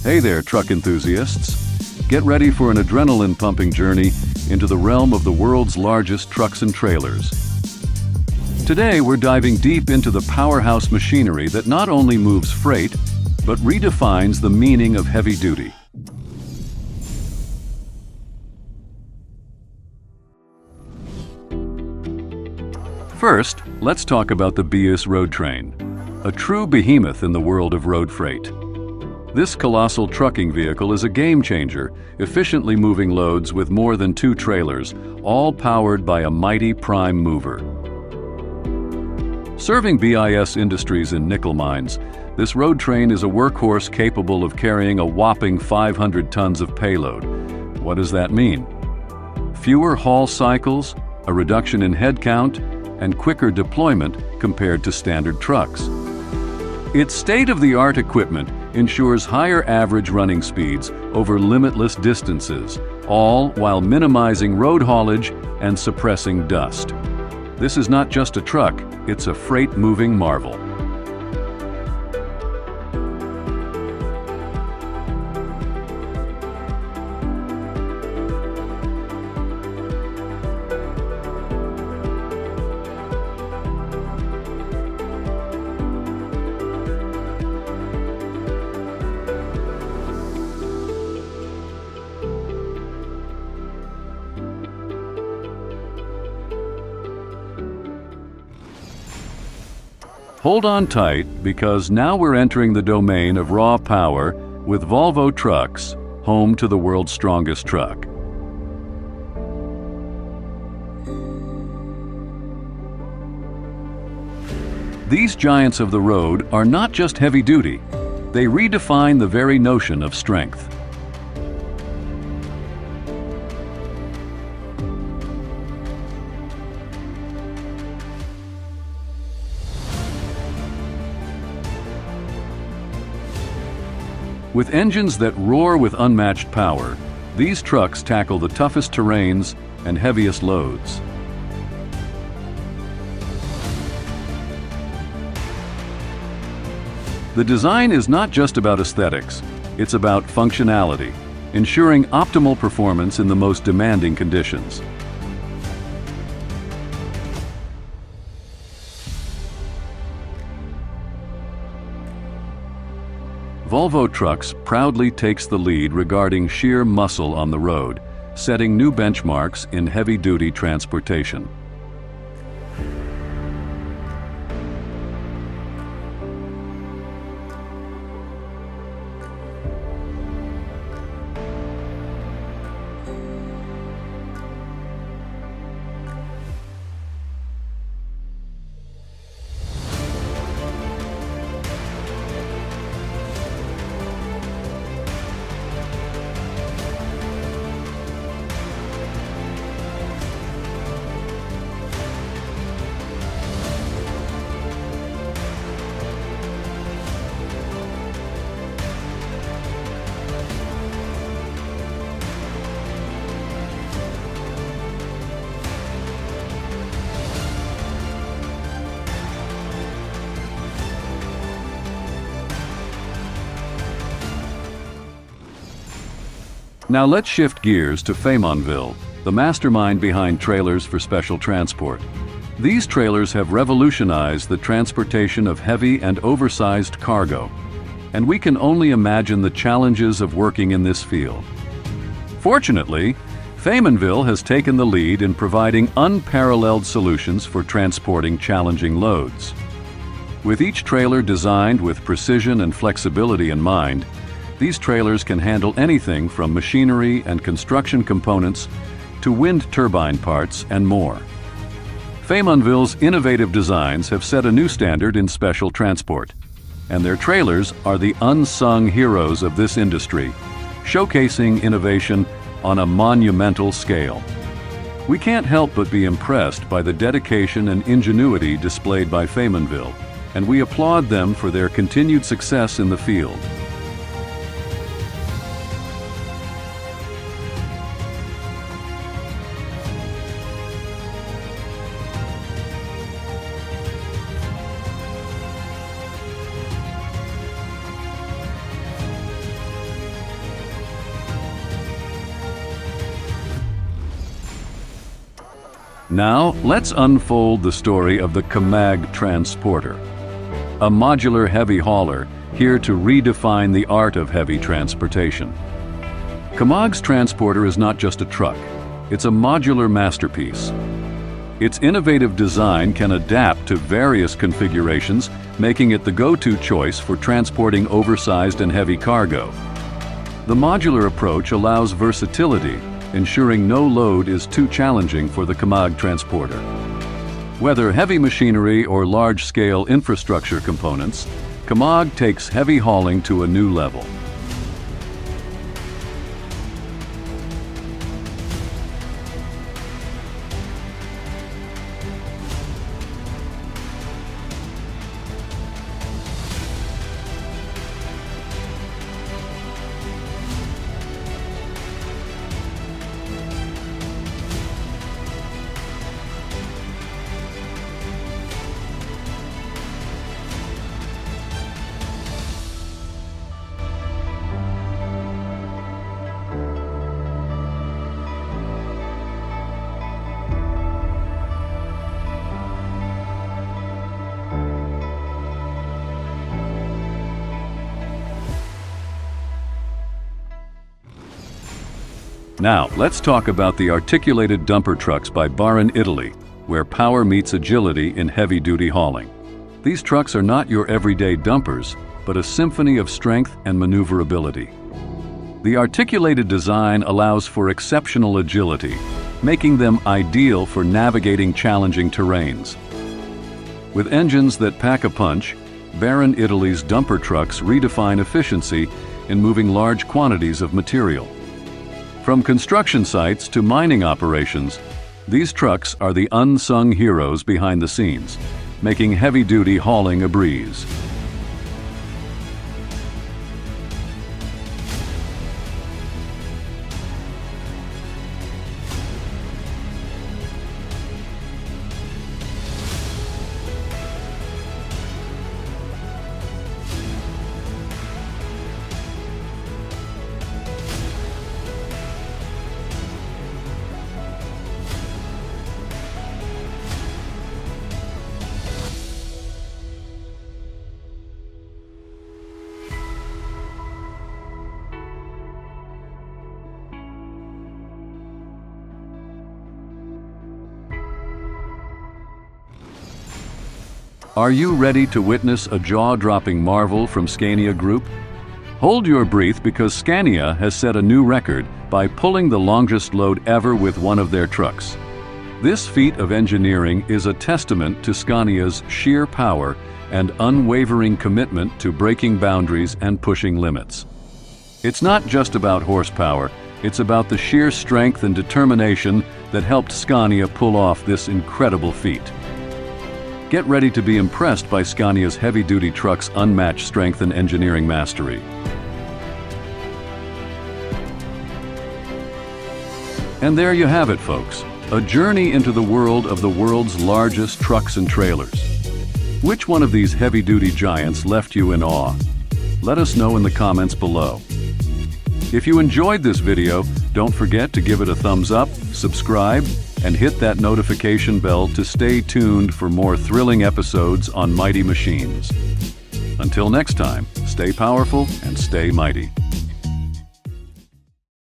Hey there, truck enthusiasts. Get ready for an adrenaline-pumping journey into the realm of the world's largest trucks and trailers. Today, we're diving deep into the powerhouse machinery that not only moves freight, but redefines the meaning of heavy duty. First, let's talk about the Bias road train, a true behemoth in the world of road freight. This colossal trucking vehicle is a game-changer, efficiently moving loads with more than 2 trailers, all powered by a mighty prime mover. Serving BIS industries in nickel mines, this road train is a workhorse capable of carrying a whopping 500 tons of payload. What does that mean? Fewer haul cycles, a reduction in headcount, and quicker deployment compared to standard trucks. Its state-of-the-art equipment ensures higher average running speeds over limitless distances, all while minimizing road haulage and suppressing dust. This is not just a truck, it's a freight-moving marvel. Hold on tight, because now we're entering the domain of raw power with Volvo Trucks, home to the world's strongest truck. These giants of the road are not just heavy duty, they redefine the very notion of strength. With engines that roar with unmatched power, these trucks tackle the toughest terrains and heaviest loads. The design is not just about aesthetics, it's about functionality, ensuring optimal performance in the most demanding conditions. Volvo Trucks proudly takes the lead regarding sheer muscle on the road, setting new benchmarks in heavy-duty transportation. Now let's shift gears to Faymonville, the mastermind behind trailers for special transport. These trailers have revolutionized the transportation of heavy and oversized cargo, and we can only imagine the challenges of working in this field. Fortunately, Faymonville has taken the lead in providing unparalleled solutions for transporting challenging loads. With each trailer designed with precision and flexibility in mind, these trailers can handle anything from machinery and construction components to wind turbine parts and more. Faymonville's innovative designs have set a new standard in special transport, and their trailers are the unsung heroes of this industry, showcasing innovation on a monumental scale. We can't help but be impressed by the dedication and ingenuity displayed by Faymonville, and we applaud them for their continued success in the field. Now, let's unfold the story of the Kamag Transporter, a modular heavy hauler here to redefine the art of heavy transportation. Kamag's transporter is not just a truck, it's a modular masterpiece. Its innovative design can adapt to various configurations, making it the go-to choice for transporting oversized and heavy cargo. The modular approach allows versatility, ensuring no load is too challenging for the Kamag transporter. Whether heavy machinery or large-scale infrastructure components, Kamag takes heavy hauling to a new level. Now, let's talk about the articulated dumper trucks by Baron, Italy, where power meets agility in heavy-duty hauling. These trucks are not your everyday dumpers, but a symphony of strength and maneuverability. The articulated design allows for exceptional agility, making them ideal for navigating challenging terrains. With engines that pack a punch, Baron, Italy's dumper trucks redefine efficiency in moving large quantities of material. From construction sites to mining operations, these trucks are the unsung heroes behind the scenes, making heavy-duty hauling a breeze. Are you ready to witness a jaw-dropping marvel from Scania Group? Hold your breath because Scania has set a new record by pulling the longest load ever with one of their trucks. This feat of engineering is a testament to Scania's sheer power and unwavering commitment to breaking boundaries and pushing limits. It's not just about horsepower, it's about the sheer strength and determination that helped Scania pull off this incredible feat. Get ready to be impressed by Scania's heavy-duty trucks' unmatched strength and engineering mastery. And there you have it, folks. A journey into the world of the world's largest trucks and trailers. Which one of these heavy-duty giants left you in awe? Let us know in the comments below. If you enjoyed this video, don't forget to give it a thumbs up, subscribe, and hit that notification bell to stay tuned for more thrilling episodes on Mighty Machines. Until next time, stay powerful and stay mighty.